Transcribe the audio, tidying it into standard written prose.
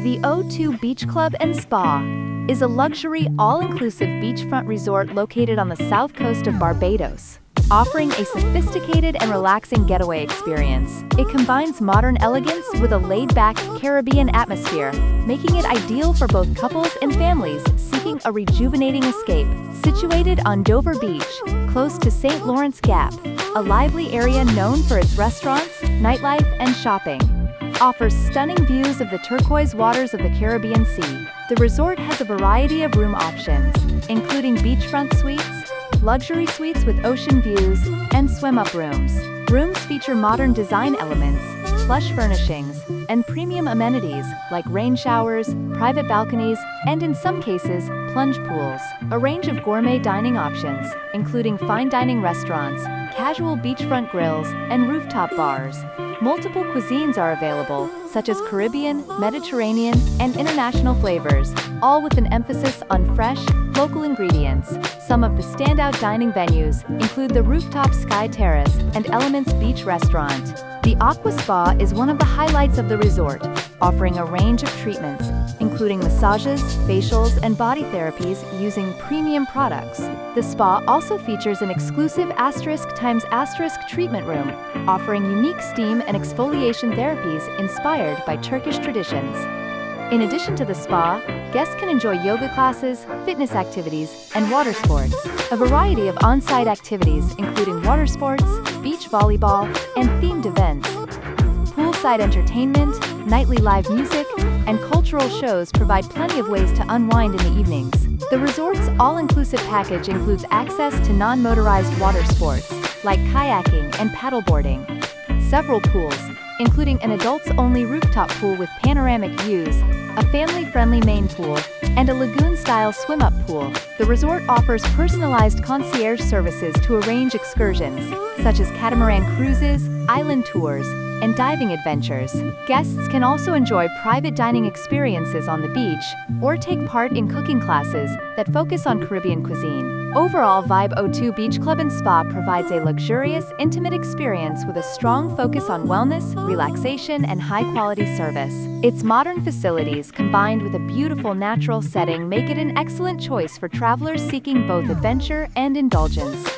The O2 Beach Club and Spa is a luxury, all-inclusive beachfront resort located on the south coast of Barbados, offering a sophisticated and relaxing getaway experience. It combines modern elegance with a laid-back Caribbean atmosphere, making it ideal for both couples and families seeking a rejuvenating escape. Situated on Dover Beach, close to St. Lawrence Gap, a lively area known for its restaurants, nightlife, and shopping, offers stunning views of the turquoise waters of the Caribbean Sea. The resort has a variety of room options, including beachfront suites, luxury suites with ocean views, and swim-up rooms. Rooms feature modern design elements, plush furnishings, and premium amenities like rain showers, private balconies, and in some cases, plunge pools. A range of gourmet dining options, including fine dining restaurants, casual beachfront grills, and rooftop bars. Multiple cuisines are available, such as Caribbean, Mediterranean, and international flavors, all with an emphasis on fresh, local ingredients. Some of the standout dining venues include the Rooftop Sky Terrace and Elements Beach Restaurant. The Aqua Spa is one of the highlights of the resort, offering a range of treatments, including massages, facials, and body therapies using premium products. The spa also features an exclusive **** treatment room, offering unique steam and exfoliation therapies inspired by Turkish traditions. In addition to the spa, guests can enjoy yoga classes, fitness activities, and water sports. A variety of on-site activities including water sports, beach volleyball, and themed events. Poolside entertainment, nightly live music, and cultural shows provide plenty of ways to unwind in the evenings. The resort's all-inclusive package includes access to non-motorized water sports, like kayaking and paddleboarding. Several pools, including an adults-only rooftop pool with panoramic views, a family-friendly main pool, and a lagoon-style swim-up pool. The resort offers personalized concierge services to arrange excursions, such as catamaran cruises, island tours, and diving adventures. Guests can also enjoy private dining experiences on the beach or take part in cooking classes that focus on Caribbean cuisine. Overall, Vibe O2 Beach Club and Spa provides a luxurious, intimate experience with a strong focus on wellness, relaxation, and high-quality service. Its modern facilities, combined with a beautiful natural setting, make it an excellent choice for travelers seeking both adventure and indulgence.